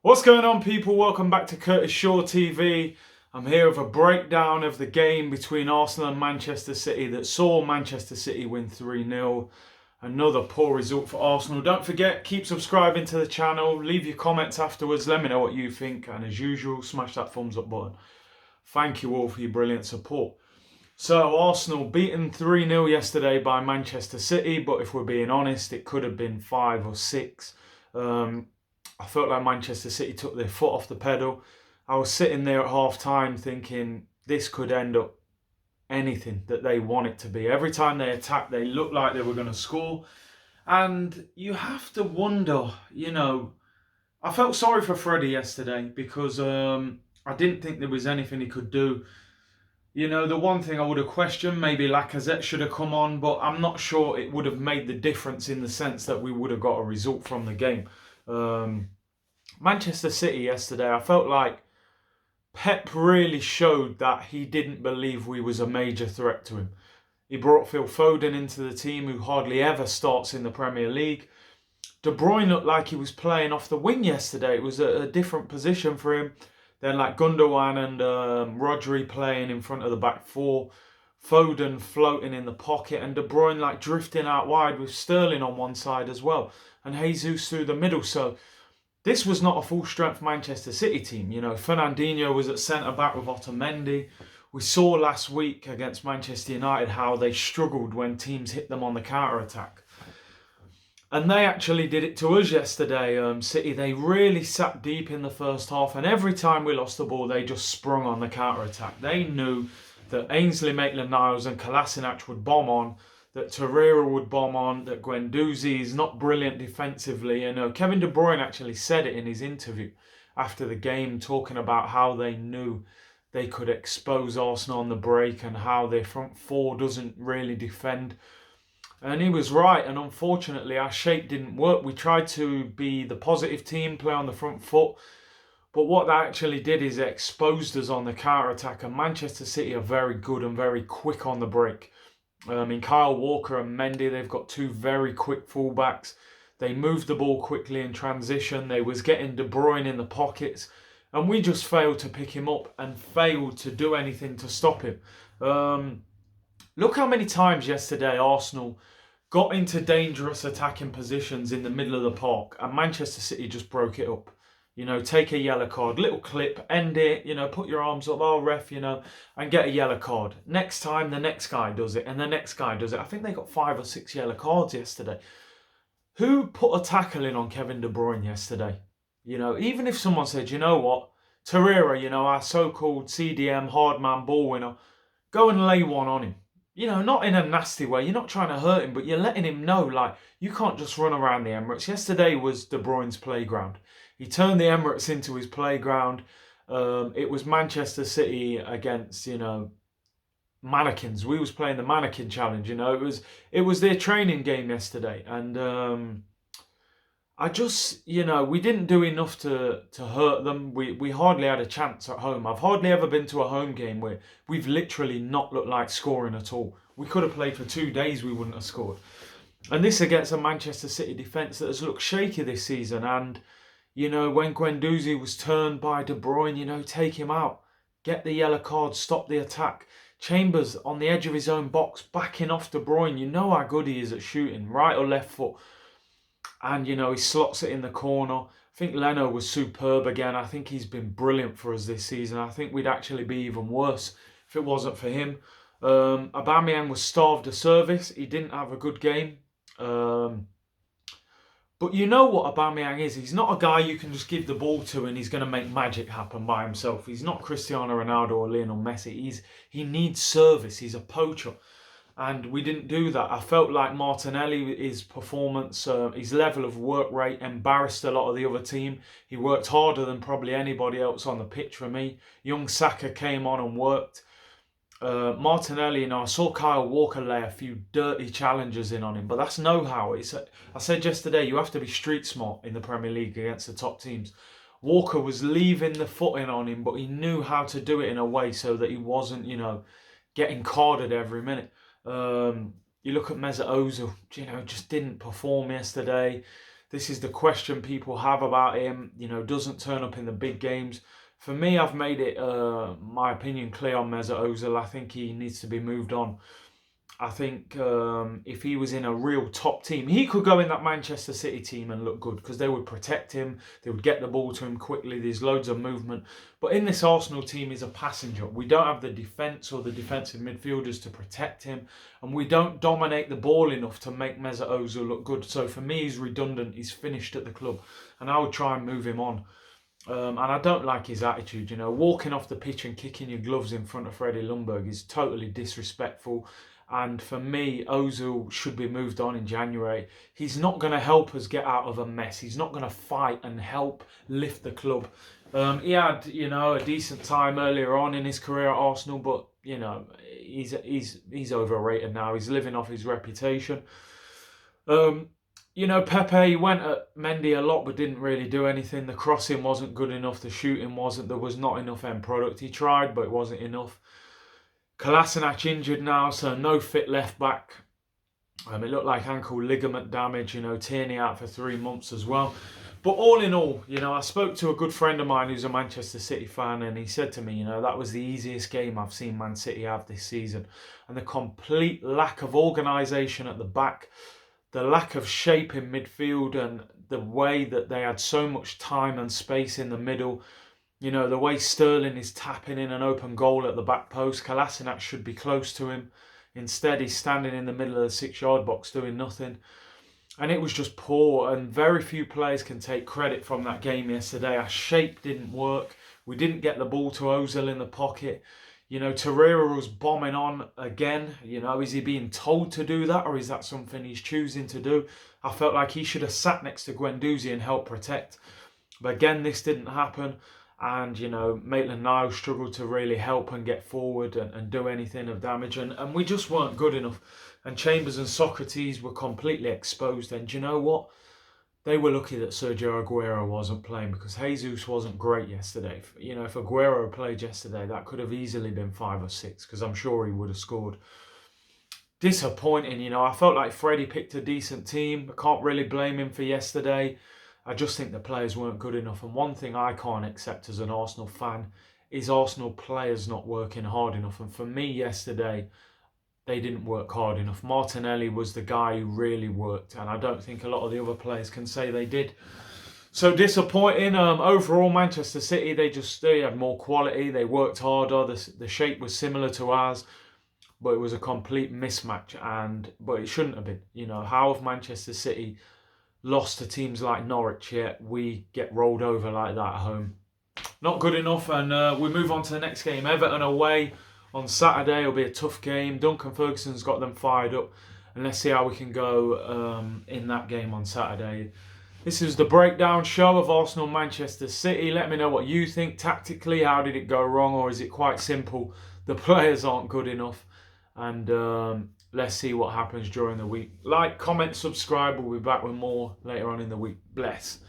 What's going on, people? Welcome back to Curtis Shaw TV. I'm here with a breakdown of the game between Arsenal and Manchester City that saw Manchester City win 3-0. Another poor result for Arsenal. Don't forget, keep subscribing to the channel. Leave your comments afterwards. Let me know what you think. And as usual, smash that thumbs up button. Thank you all for your brilliant support. So, Arsenal beaten 3-0 yesterday by Manchester City. But if we're being honest, it could have been 5 or 6. I felt like Manchester City took their foot off the pedal. I was sitting there at half time thinking this could end up anything that they want it to be. Every time they attacked, they looked like they were going to score. And you have to wonder, I felt sorry for Freddie yesterday because I didn't think there was anything he could do. The one thing I would have questioned, maybe Lacazette should have come on, but I'm not sure it would have made the difference in the sense that we would have got a result from the game. Manchester City yesterday, I felt like Pep really showed that he didn't believe we was a major threat to him. He brought Phil Foden into the team, who hardly ever starts in the Premier League. De Bruyne looked like he was playing off the wing yesterday. It was a different position for him. Then like Gundogan and Rodri playing in front of the back four. Foden floating in the pocket and De Bruyne like drifting out wide with Sterling on one side as well. And Jesus through the middle. So this was not a full-strength Manchester City team. Fernandinho was at centre-back with Otamendi. We saw last week against Manchester United how they struggled when teams hit them on the counter-attack. And they actually did it to us yesterday, City. They really sat deep in the first half, and every time we lost the ball, they just sprung on the counter-attack. They knew that Ainsley Maitland-Niles and Kolasinac would bomb on, that Torreira would bomb on, that Guendouzi is not brilliant defensively. Kevin De Bruyne actually said it in his interview after the game, talking about how they knew they could expose Arsenal on the break and how their front four doesn't really defend. And he was right, and unfortunately our shape didn't work. We tried to be the positive team, play on the front foot, but what that actually did is it exposed us on the counter-attack, and Manchester City are very good and very quick on the break. Kyle Walker and Mendy, they've got two very quick fullbacks. They moved the ball quickly in transition. They was getting De Bruyne in the pockets, and we just failed to pick him up and failed to do anything to stop him. Look how many times yesterday Arsenal got into dangerous attacking positions in the middle of the park and Manchester City just broke it up. Take a yellow card, little clip, end it, put your arms up, oh ref, and get a yellow card. Next time, the next guy does it, and the next guy does it. I think they got 5 or 6 yellow cards yesterday. Who put a tackle in on Kevin De Bruyne yesterday? Even if someone said, you know what, Torreira, our so-called CDM, hard man ball winner, go and lay one on him. Not in a nasty way. You're not trying to hurt him, but you're letting him know, like, you can't just run around the Emirates. Yesterday was De Bruyne's playground. He turned the Emirates into his playground. It was Manchester City against, mannequins. We was playing the mannequin challenge, It was their training game yesterday. And I just, we didn't do enough to hurt them. We hardly had a chance at home. I've hardly ever been to a home game where we've literally not looked like scoring at all. We could have played for 2 days, we wouldn't have scored. And this against a Manchester City defence that has looked shaky this season. And, when Guendouzi was turned by De Bruyne, take him out. Get the yellow card, stop the attack. Chambers on the edge of his own box, backing off De Bruyne. You know how good he is at shooting, right or left foot. And, he slots it in the corner. I think Leno was superb again. I think he's been brilliant for us this season. I think we'd actually be even worse if it wasn't for him. Aubameyang was starved of service. He didn't have a good game. But you know what Aubameyang is? He's not a guy you can just give the ball to and he's going to make magic happen by himself. He's not Cristiano Ronaldo or Lionel Messi. He needs service. He's a poacher. And we didn't do that. I felt like Martinelli, his performance, his level of work rate embarrassed a lot of the other team. He worked harder than probably anybody else on the pitch for me. Young Saka came on and worked. Martinelli, I saw Kyle Walker lay a few dirty challenges in on him, but that's know-how. I said yesterday, you have to be street smart in the Premier League against the top teams. Walker was leaving the foot in on him, but he knew how to do it in a way so that he wasn't, getting carded every minute. You look at Mesut Ozil, just didn't perform yesterday. This is the question people have about him. Doesn't turn up in the big games. For me, I've made it my opinion clear on Mesut Ozil. I think he needs to be moved on. I think if he was in a real top team, he could go in that Manchester City team and look good because they would protect him. They would get the ball to him quickly. There's loads of movement. But in this Arsenal team, he's a passenger. We don't have the defence or the defensive midfielders to protect him. And we don't dominate the ball enough to make Mesut Ozil look good. So for me, he's redundant. He's finished at the club. And I would try and move him on. And I don't like his attitude, walking off the pitch and kicking your gloves in front of Freddie Ljungberg is totally disrespectful. And for me, Ozil should be moved on in January. He's not going to help us get out of a mess. He's not going to fight and help lift the club. He had, a decent time earlier on in his career at Arsenal, but he's overrated now. He's living off his reputation. Pepe went at Mendy a lot but didn't really do anything. The crossing wasn't good enough. The shooting wasn't. There was not enough end product. He tried, but it wasn't enough. Kolasinac injured now, so no fit left back. It looked like ankle ligament damage. Tierney out for 3 months as well. But all in all, I spoke to a good friend of mine who's a Manchester City fan, and he said to me, that was the easiest game I've seen Man City have this season. And the complete lack of organisation at the back, the lack of shape in midfield, and the way that they had so much time and space in the middle. The way Sterling is tapping in an open goal at the back post. Kolasinac should be close to him. Instead, he's standing in the middle of the 6-yard box doing nothing. And it was just poor, and very few players can take credit from that game yesterday. Our shape didn't work. We didn't get the ball to Ozil in the pocket. Torreira was bombing on again. Is he being told to do that, or is that something he's choosing to do? I felt like he should have sat next to Guendouzi and helped protect. But again, this didn't happen. And, Maitland-Niles struggled to really help and get forward and do anything of damage. And we just weren't good enough. And Chambers and Socrates were completely exposed. And do you know what? They were lucky that Sergio Aguero wasn't playing, because Jesus wasn't great yesterday. If Aguero played yesterday, that could have easily been 5 or 6, because I'm sure he would have scored. Disappointing, I felt like Freddie picked a decent team. I can't really blame him for yesterday. I just think the players weren't good enough. And one thing I can't accept as an Arsenal fan is Arsenal players not working hard enough. And for me yesterday, they didn't work hard enough. Martinelli was the guy who really worked, and I don't think a lot of the other players can say they did. So disappointing. Overall, Manchester City, they had more quality. They worked harder. The shape was similar to ours, but it was a complete mismatch. But it shouldn't have been. How have Manchester City lost to teams like Norwich, yet we get rolled over like that at home? Not good enough. And we move on to the next game. Everton away on Saturday. It'll be a tough game. Duncan Ferguson's got them fired up, and let's see how we can go in that game on Saturday. This is the breakdown show of Arsenal Manchester City. Let me know what you think tactically. How did it go wrong, or is it quite simple? The players aren't good enough. And let's see what happens during the week. Like, comment, subscribe. We'll be back with more later on in the week. Bless.